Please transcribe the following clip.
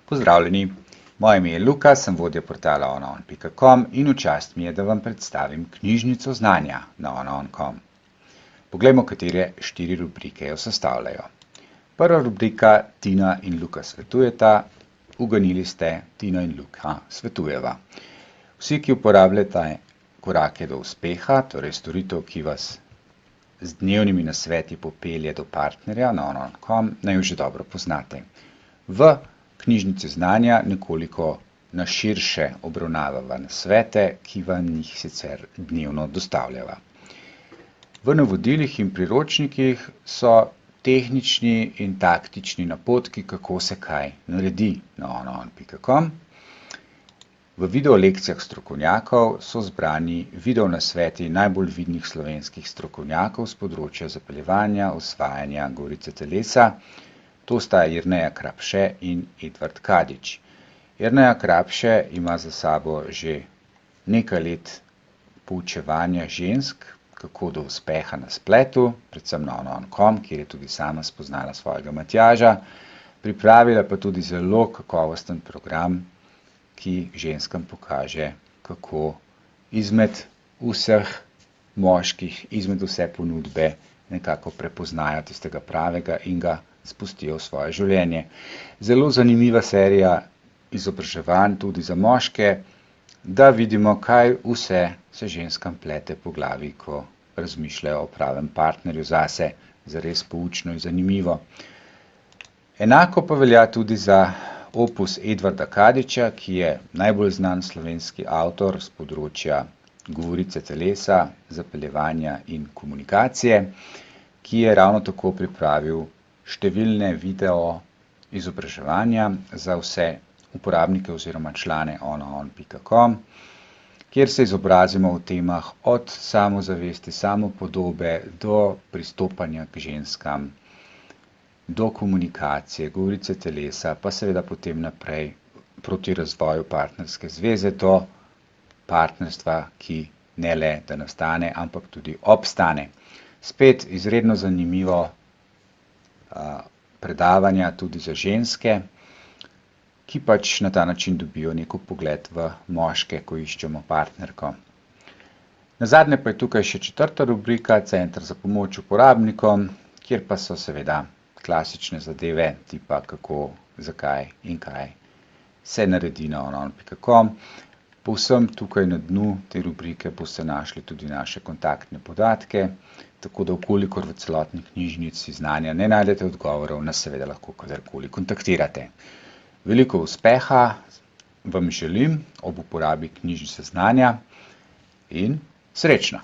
Pozdravljeni, moje ime je Luka, sem vodja portala onaon.com in v čast mi je, da vam predstavim knjižnico znanja na onaon.com. Poglejmo, katere 4 rubrike jo sestavljajo. Prva rubrika Tina in Luka svetujeta, uganili ste, Tina in Luka svetujeva. Vsi, ki uporabljate korake do uspeha, torej storitev, ki vas z dnevnimi nasveti popelje do partnerja na onaon.com, naj jo že dobro poznate. V knjižnici znanja nekoliko na širše obravnavava nasvete, ki vam jih sicer dnevno dostavljava. V navodilih in priročnikih so tehnični in taktični napotki, kako se kaj naredi na onaon.com. V videolekcijah strokovnjakov so zbrani video nasveti najbolj vidnih slovenskih strokovnjakov z področja zapeljevanja, osvajanja govorice telesa. To sta Jerneja Krapše in Edvard Kadič. Jerneja Krapše ima za sabo že nekaj let poučevanja žensk, kako do uspeha na spletu, predvsem na onaon.com, kjer je tudi sama spoznala svojega Matjaža. Pripravila pa tudi zelo kakovosten program, ki ženskam pokaže, kako izmed vseh moških, izmed vse ponudbe nekako prepoznajo tistega pravega in ga spustijo v svoje življenje. Zelo zanimiva serija izobraževanj tudi za moške, da vidimo, kaj vse se ženskam plete po glavi, ko razmišljajo o pravem partnerju zase, zares poučno in zanimivo. Enako pa velja tudi za opus Edvarda Kadiča, ki je najbolj znan slovenski avtor z področja govorice telesa, zapeljevanja in komunikacije, ki je ravno tako pripravil številne video izobraževanja za vse uporabnike oziroma člane onaon.com, kjer se izobrazimo v temah od samozavesti, samopodobe do pristopanja k ženskam, do komunikacije, govorice telesa, pa seveda potem naprej proti razvoju partnerske zveze do partnerstva, ki ne le, da nastane, ampak tudi obstane. Spet izredno zanimivo predavanja tudi za ženske, ki pač na ta način dobijo neko pogled v moške, ko iščemo partnerko. Nazadnje pa je tukaj še 4. rubrika, Center za pomoč uporabnikom, kjer pa so seveda klasične zadeve, tipa kako, zakaj in kaj se naredi na onaon.com. Povsem tukaj na dnu te rubrike boste našli tudi naše kontaktne podatke, tako da vkolikor v celotni knjižnici znanja ne najdete odgovorov, nas seveda lahko kadarkoli kontaktirate. Veliko uspeha vam želim ob uporabi knjižnice znanja in srečno!